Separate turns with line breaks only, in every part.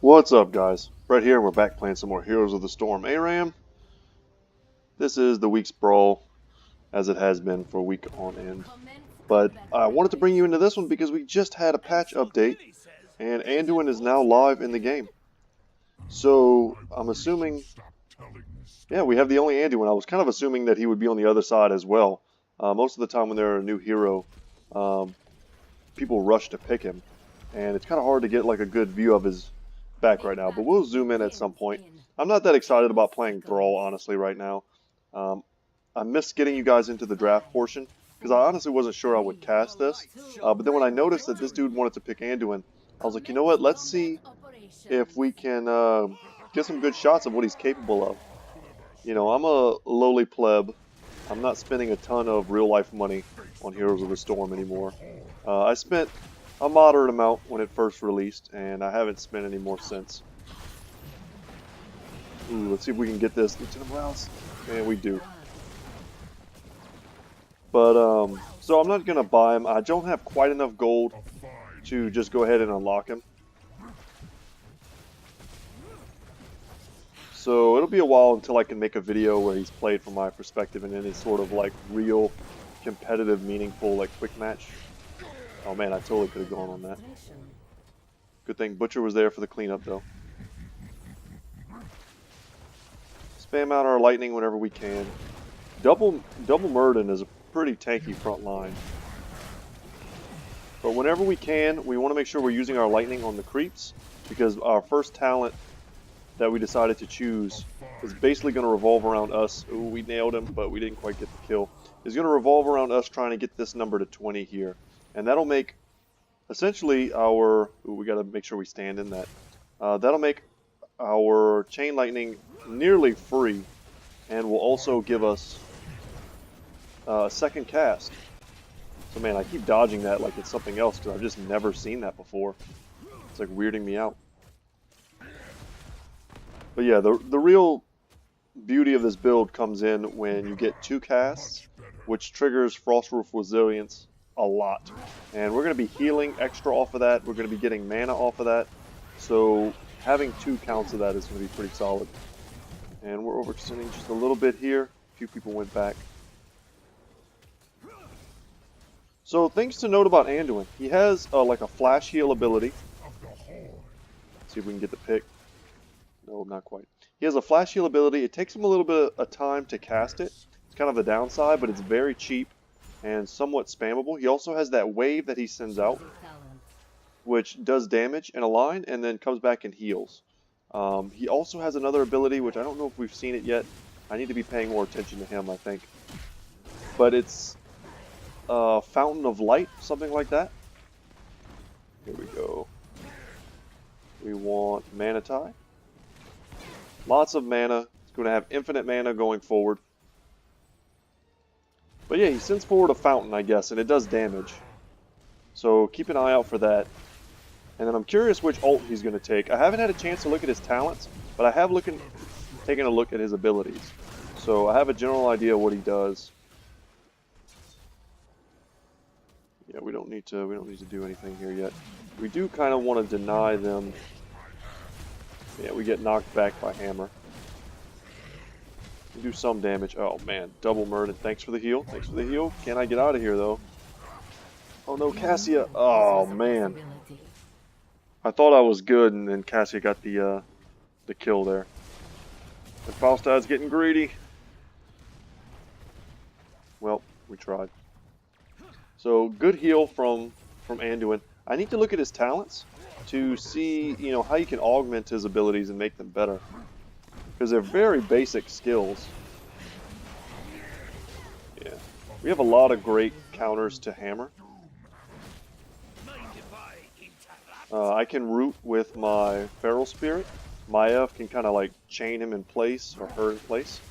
What's up, guys? Right here, we're back playing some more Heroes of the Storm-ARAM. This is the week's brawl, as it has been for a week on end. But I wanted to bring you into this one because we just had a patch update, and Anduin is now live in the game. So, I'm assuming... Yeah, we have the only Anduin. I was kind of assuming that he would be on the other side as well. Most of the time when they're a new hero, people rush to pick him. And it's kind of hard to get like a good view of his back right now, but we'll zoom in at some point. I'm not that excited about playing Thrall, honestly, right now. I missed getting you guys into the draft portion, because I honestly wasn't sure I would cast this. But then when I noticed that this dude wanted to pick Anduin, I was like, you know what, let's see if we can get some good shots of what he's capable of. You know, I'm a lowly pleb. I'm not spending a ton of real-life money on Heroes of the Storm anymore. I spent a moderate amount when it first released, and I haven't spent any more since. Ooh, let's see if we can get this into the rounds. And we do. But, so I'm not going to buy him. I don't have quite enough gold to just go ahead and unlock him. So it'll be a while until I can make a video where he's played from my perspective in any sort of like real competitive, meaningful, like quick match. Oh man, I totally could have gone on that. Good thing Butcher was there for the cleanup though. Spam out our lightning whenever we can. Double Murden is a pretty tanky front line. But whenever we can, we want to make sure we're using our lightning on the creeps, because our first talent that we decided to choose is basically going to revolve around us. Ooh, we nailed him, but we didn't quite get the kill. It's going to revolve around us trying to get this number to 20 here. And that'll make, essentially, our... Ooh, we got to make sure we stand in that. That'll make our Chain Lightning nearly free, and will also give us a second cast. So man, I keep dodging that like it's something else, because I've just never seen that before. It's like weirding me out. But yeah, the real beauty of this build comes in when you get 2 casts, which triggers Frostroof Resilience a lot. And we're going to be healing extra off of that. We're going to be getting mana off of that. So having 2 counts of that is going to be pretty solid. And we're overextending just a little bit here. A few people went back. So things to note about Anduin. He has like a flash heal ability. Let's see if we can get the pick. No, not quite. He has a flash heal ability. It takes him a little bit of time to cast it. It's kind of the downside, but it's very cheap and somewhat spammable. He also has that wave that he sends out, which does damage in a line and then comes back and heals. He also has another ability, which I don't know if we've seen it yet. I need to be paying more attention to him, I think. But it's Fountain of Light, something like that. Here we go. We want Mana Tie. Lots of mana. It's going to have infinite mana going forward. But yeah, he sends forward a fountain, I guess, and it does damage. So keep an eye out for that. And then I'm curious which ult he's going to take. I haven't had a chance to look at his talents, but I have taken a look at his abilities. So I have a general idea of what he does. Yeah, we don't need to do anything here yet. We do kind of want to deny them. Yeah, we get knocked back by Hammer. We do some damage. Oh man, double murdered. Thanks for the heal. Thanks for the heal. Can I get out of here though? Oh no, Cassia. Oh man. I thought I was good, and then Cassia got the kill there. And Falstad's getting greedy. Well, we tried. So good heal from Anduin. I need to look at his talents to see, you know, how you can augment his abilities and make them better, because they're very basic skills. Yeah, we have a lot of great counters to Hammer. I can root with my Feral Spirit. Maya can kind of like chain him in place, or her in place.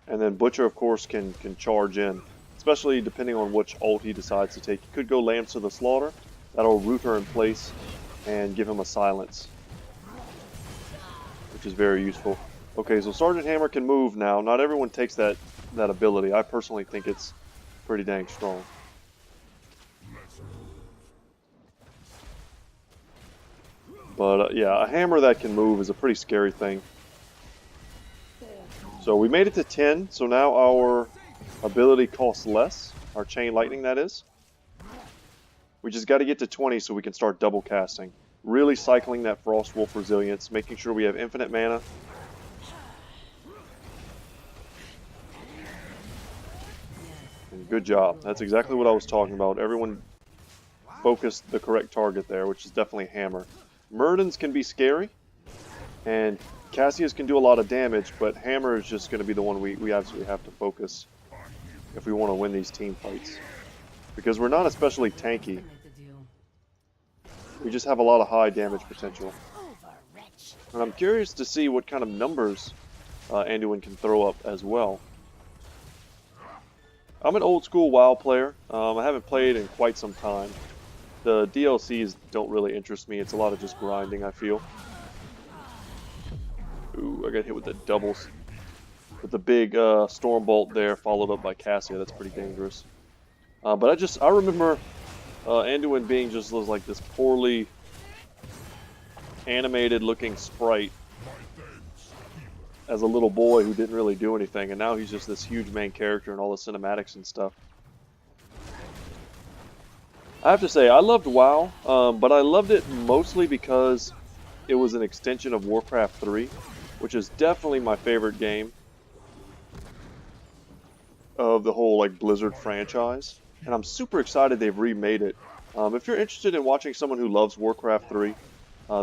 And then Butcher, of course, can charge in, especially depending on which ult he decides to take. He could go Lambs to the Slaughter. That'll root her in place and give him a silence, which is very useful. Okay, so Sergeant Hammer can move now. Not everyone takes that ability. I personally think it's pretty dang strong. But yeah, a hammer that can move is a pretty scary thing. So we made it to 10, so now our ability costs less. Our chain lightning, that is. We just got to get to 20 so we can start double casting. Really cycling that Frost Wolf resilience, making sure we have infinite mana. And good job. That's exactly what I was talking about. Everyone focused the correct target there, which is definitely hammer. Myrddin's can be scary, and Cassius can do a lot of damage, but hammer is just going to be the one we absolutely have to focus if we want to win these team fights. Because we're not especially tanky. We just have a lot of high damage potential. And I'm curious to see what kind of numbers Anduin can throw up as well. I'm an old school WoW player. I haven't played in quite some time. The DLCs don't really interest me. It's a lot of just grinding, I feel. Ooh, I got hit with the doubles. With the big Storm Bolt there, followed up by Cassia. That's pretty dangerous. But I remember Anduin being just like this poorly animated looking sprite as a little boy who didn't really do anything, and now he's just this huge main character and all the cinematics and stuff. I have to say, I loved WoW, but I loved it mostly because it was an extension of Warcraft 3, which is definitely my favorite game of the whole like Blizzard franchise. And I'm super excited they've remade it. If you're interested in watching someone who loves Warcraft 3,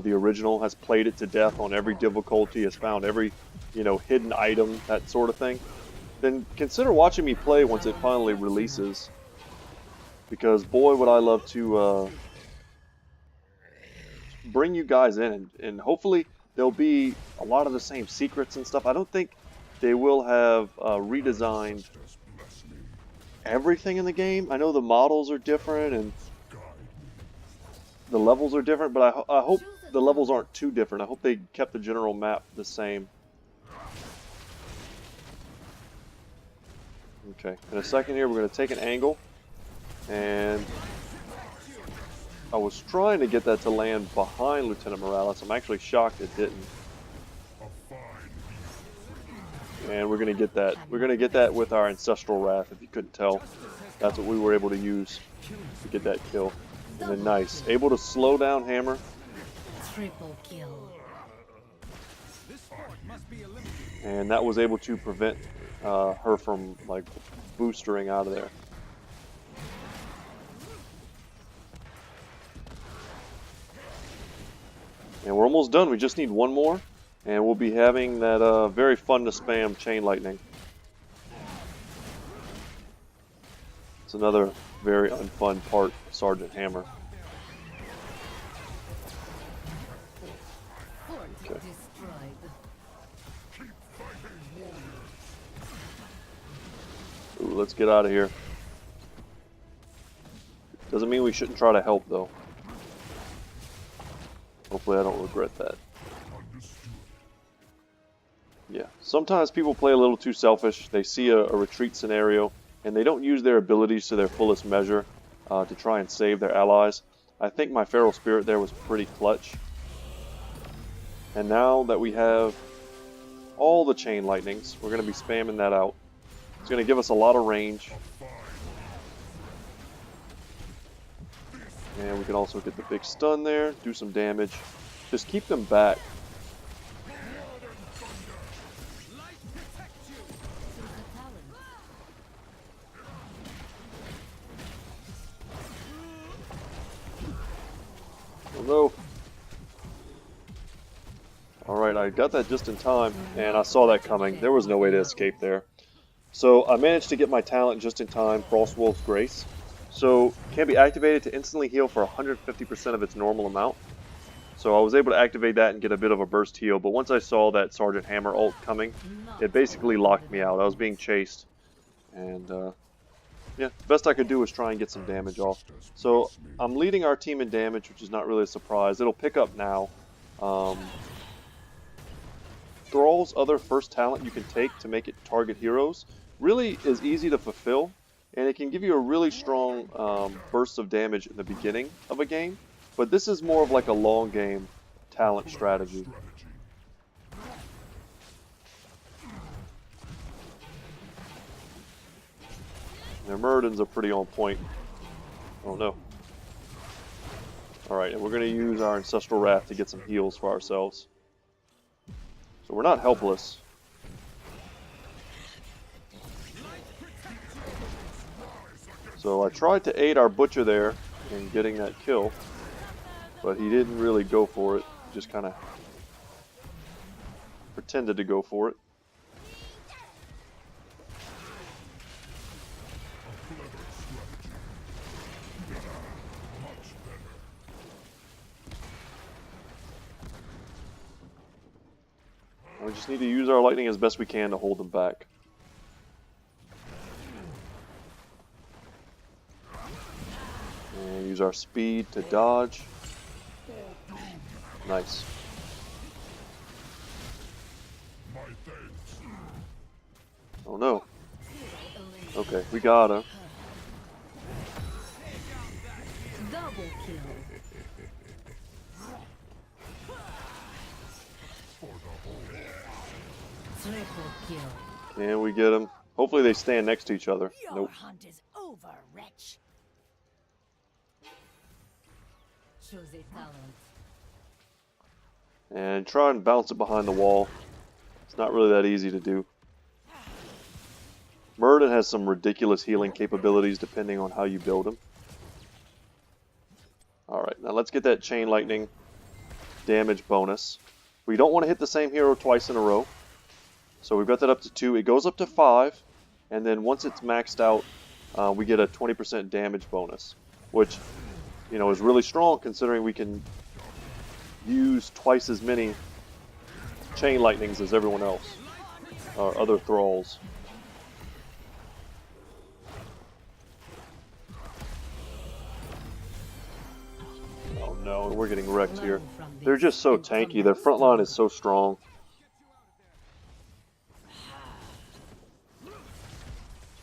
the original, has played it to death on every difficulty, has found every, hidden item, that sort of thing, then consider watching me play once it finally releases. Because boy, would I love to bring you guys in, and hopefully there'll be a lot of the same secrets and stuff. I don't think they will have redesigned everything in the game. I know the models are different and the levels are different, but I hope the levels aren't too different. I hope they kept the general map the same. Okay, in a second here we're going to take an angle, and I was trying to get that to land behind Lieutenant Morales. I'm actually shocked it didn't. And we're going to get that. We're going to get that with our Ancestral Wrath, if you couldn't tell. That's what we were able to use to get that kill. And then nice. Able to slow down Hammer.
Triple kill.
And that was able to prevent her from, like, boostering out of there. And we're almost done. We just need one more. And we'll be having that very fun to spam Chain Lightning. It's another very unfun part of Sergeant Hammer. Okay. Ooh, let's get out of here. Doesn't mean we shouldn't try to help, though. Hopefully I don't regret that. Yeah, sometimes people play a little too selfish. They see a retreat scenario, and they don't use their abilities to their fullest measure to try and save their allies. I think my Feral Spirit there was pretty clutch. And now that we have all the Chain Lightnings, we're going to be spamming that out. It's going to give us a lot of range. And we can also get the big stun there, do some damage. Just keep them back. Oh no. Alright, I got that just in time, and I saw that coming. There was no way to escape there. So I managed to get my talent just in time, Frostwolf's Grace. So can be activated to instantly heal for 150% of its normal amount. So I was able to activate that and get a bit of a burst heal, but once I saw that Sergeant Hammer ult coming, it basically locked me out. I was being chased, and yeah, the best I could do was try and get some damage off. So I'm leading our team in damage, which is not really a surprise. It'll pick up now. Thrall's other first talent you can take to make it target heroes really is easy to fulfill, and it can give you a really strong burst of damage in the beginning of a game. But this is more of like a long game talent strategy. Their Murdens are pretty on point. Oh no. Alright, and we're going to use our Ancestral Wrath to get some heals for ourselves. So we're not helpless. So I tried to aid our Butcher there in getting that kill, but he didn't really go for it. Just kind of pretended to go for it. We just need to use our lightning as best we can to hold them back. And use our speed to dodge. Nice. Oh no. Okay, we got him.
Double kill. Triple kill.
Can we get them? Hopefully they stand next to each other.
Your
Nope.
hunt is over, wretch. Choose a talent.
And try and bounce it behind the wall. It's not really that easy to do. Murden has some ridiculous healing capabilities depending on how you build him. Alright, now let's get that Chain Lightning damage bonus. We don't want to hit the same hero twice in a row. So we've got that up to 2. It goes up to 5. And then once it's maxed out, we get a 20% damage bonus. Which, you know, is really strong considering we can use twice as many Chain Lightnings as everyone else. Or other Thralls. Oh no, we're getting wrecked here. They're just so tanky. Their front line is so strong.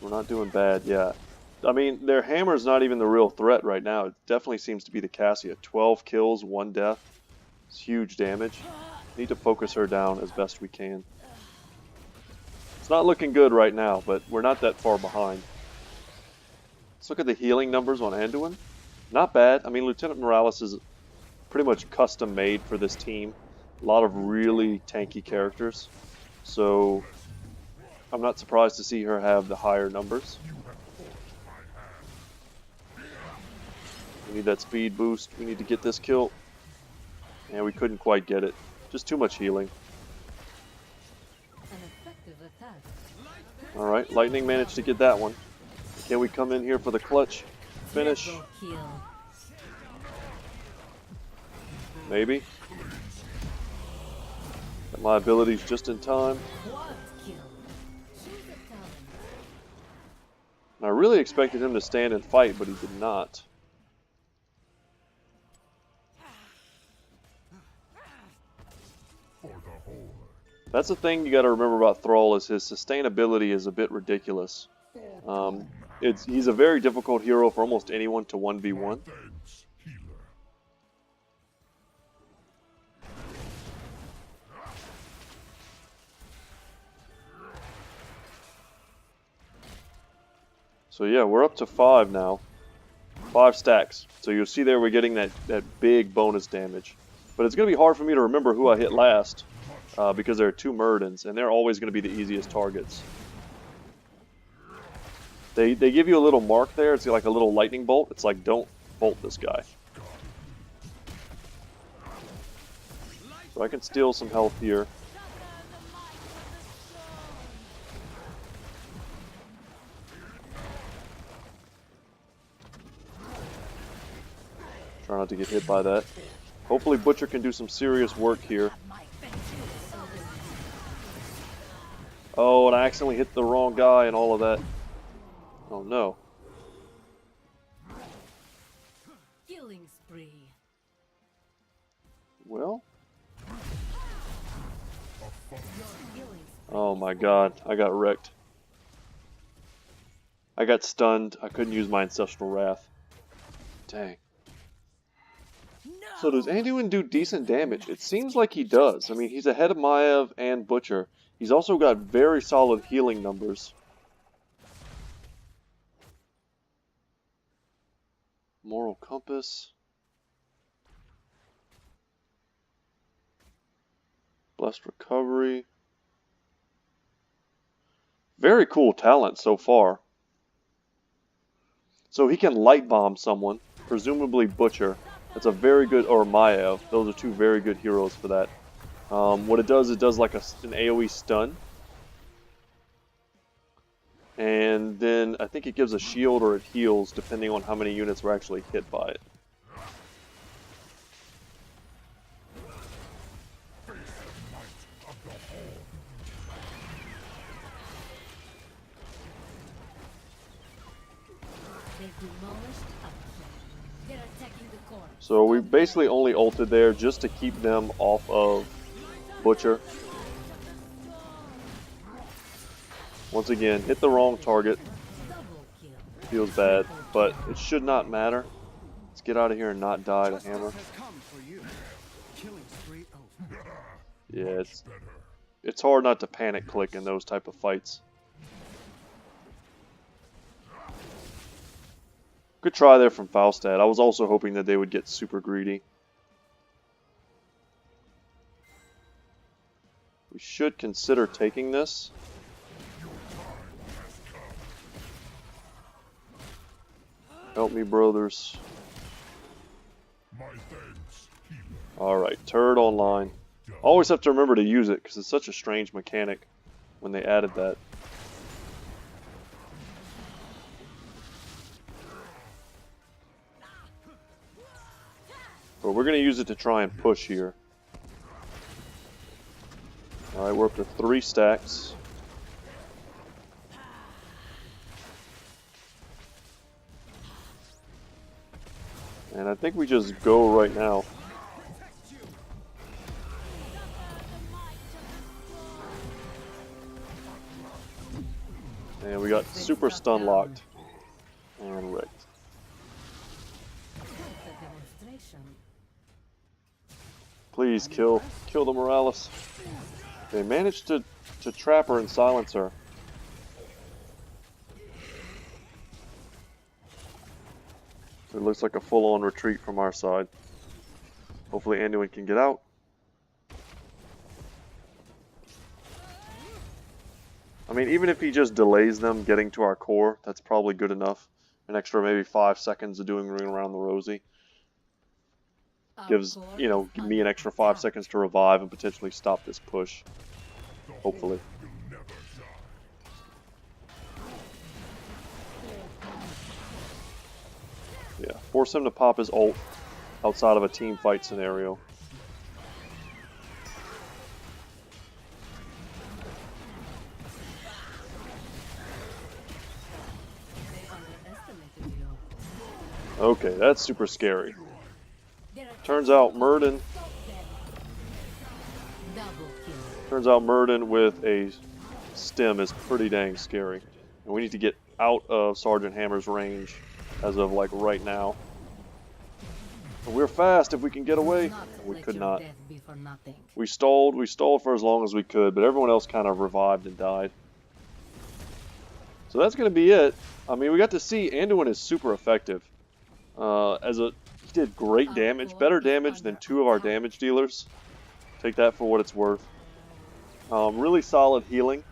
We're not doing bad yet. I mean, their hammer's not even the real threat right now. It definitely seems to be the Cassia. 12 kills, 1 death. It's huge damage. Need to focus her down as best we can. It's not looking good right now, but we're not that far behind. Let's look at the healing numbers on Anduin. Not bad. I mean, Lieutenant Morales is pretty much custom made for this team. A lot of really tanky characters. So I'm not surprised to see her have the higher numbers. We need that speed boost. We need to get this kill. And we couldn't quite get it. Just too much healing. Alright, Lightning managed to get that one. Can we come in here for the clutch finish? Maybe. Got my abilities just in time. I really expected him to stand and fight, but he did not. That's the thing you got to remember about Thrall is his sustainability is a bit ridiculous. He's a very difficult hero for almost anyone to 1v1. So yeah, we're up to 5 now. 5 stacks. So you'll see there we're getting that big bonus damage. But it's going to be hard for me to remember who I hit last. Because there are 2 Murdens, and they're always going to be the easiest targets. They give you a little mark there. It's like a little lightning bolt. It's like, don't bolt this guy. So I can steal some health here. Try not to get hit by that. Hopefully Butcher can do some serious work here. Oh, and I accidentally hit the wrong guy and all of that. Oh no.
Killing spree.
Well. Oh my god, I got wrecked. I got stunned. I couldn't use my Ancestral Wrath. Dang.
No.
So does Anduin do decent damage? It seems like he does. I mean, he's ahead of Maiev and Butcher. He's also got very solid healing numbers. Moral Compass. Blessed Recovery. Very cool talent so far. So he can light bomb someone, presumably Butcher. That's a very good, or Maiev. Those are two very good heroes for that. What it does like an AoE stun. And then I think it gives a shield or it heals depending on how many units were actually hit by it. So we basically only ulted there just to keep them off of Butcher. Once again, hit the wrong target. Feels bad, but it should not matter. Let's get out of here and not die to hammer. Yeah, it's hard not to panic click in those type of fights. Good try there from Falstad. I was also hoping that they would get super greedy. We should consider taking this. Help me, brothers. Alright, turret online. Always have to remember to use it because it's such a strange mechanic when they added that. But we're going to use it to try and push here. Alright, we're up to 3 stacks. And I think we just go right now. And we got super stun locked. And wrecked. Please kill the Morales. They managed to trap her and silence her. It looks like a full-on retreat from our side. Hopefully Anduin can get out. I mean, even if he just delays them getting to our core, that's probably good enough. An extra maybe 5 seconds of doing Ring Around the Rosie. Gives, you know, give me an extra 5 seconds to revive and potentially stop this push. Hopefully. Yeah, force him to pop his ult outside of a team fight scenario. Okay, that's super scary. Turns out Murden with a stem is pretty dang scary. And we need to get out of Sergeant Hammer's range as of like right now. We're fast if we can get away. We could not. We stalled for as long as we could, but everyone else kind of revived and died. So that's going to be it. I mean, we got to see Anduin is super effective. He did great damage, better damage than 2 of our damage dealers. Take that for what it's worth. Really solid healing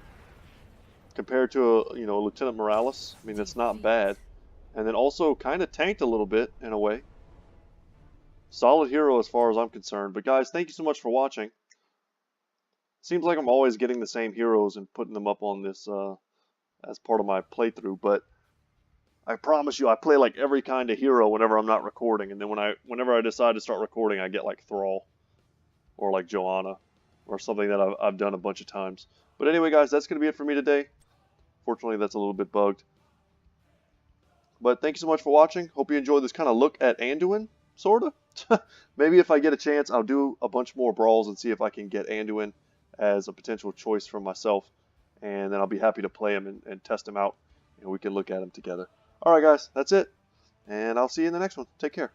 compared to Lieutenant Morales. I mean, that's not bad. And then also kind of tanked a little bit in a way. Solid hero as far as I'm concerned. But guys, thank you so much for watching. Seems like I'm always getting the same heroes and putting them up on this as part of my playthrough, but I promise you, I play like every kind of hero whenever I'm not recording, and then whenever I decide to start recording, I get like Thrall, or like Joanna, or something that I've done a bunch of times. But anyway, guys, that's going to be it for me today. Fortunately, that's a little bit bugged. But thank you so much for watching. Hope you enjoyed this kind of look at Anduin, sorta. Maybe if I get a chance, I'll do a bunch more brawls and see if I can get Anduin as a potential choice for myself, and then I'll be happy to play him and test him out, and we can look at him together. Alright guys, that's it, and I'll see you in the next one. Take care.